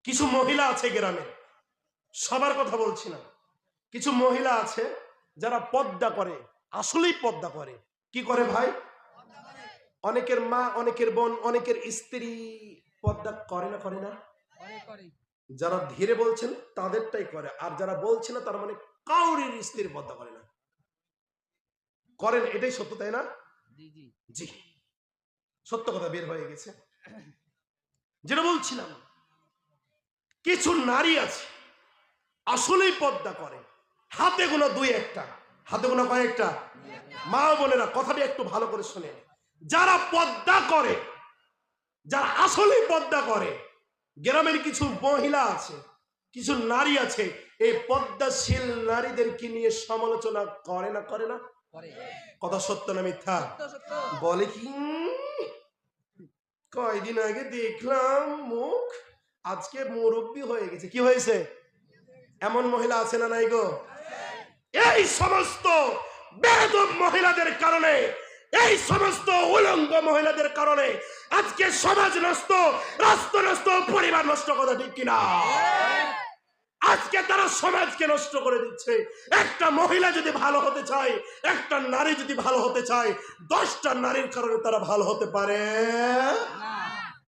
কিছু মহিলা আছে গ্রামে, সবার কথা বলছি না, কিছু মহিলা আছে যারা পর্দা করে, আসলেই পর্দা করে। কি করে ভাই? অনেকের মা, অনেকের বোন, অনেকের স্ত্রী পর্দা করে না? করে না? যারা ধীরে বলছেন তাদেরটাই করে, আর যারা বলছে না তার মানে কাউরির স্ত্রীর পর্দা করে না। করেন, এটাই সত্য, তাই না? জি, সত্য কথা বের হয়ে গেছে। যেটা বলছিলাম, কিছু নারী আছে আসলেই পর্দা করে, হাতে গোনা দুই একটা, হাতে গোনা কয়েকটা। মা বোনেরা কথাটি একটু ভালো করে শুনে, যারা পর্দা করে, যারা আসলেই পর্দা করে, গ্রামের কিছু মহিলা আছে, কিছু নারী আছে, এই পর্দাশীল নারীদেরকে নিয়ে সমালোচনা করে না? করে না? কথা সত্য না মিথ্যা? বলে কি, কয়দিন আগে দেখলাম মুখ, আজকে মুরব্বী হয়ে গেছে। কি হয়েছে? এমন মহিলা আছে না নাই গো? এই সমস্ত বেয়াদব মহিলাদের কারণে, এই সমস্ত উলঙ্গ মহিলাদের কারণে আজকে সমাজ নষ্ট, রাষ্ট্র নষ্ট, পরিবার নষ্ট। কথা ঠিক কিনা? আজকে তারা সমাজকে নষ্ট করে দিচ্ছে। একটা মহিলা যদি ভালো হতে চায়, একটা নারী যদি ভালো হতে চায়, 10টা নারীর কারণে তারা ভালো হতে পারে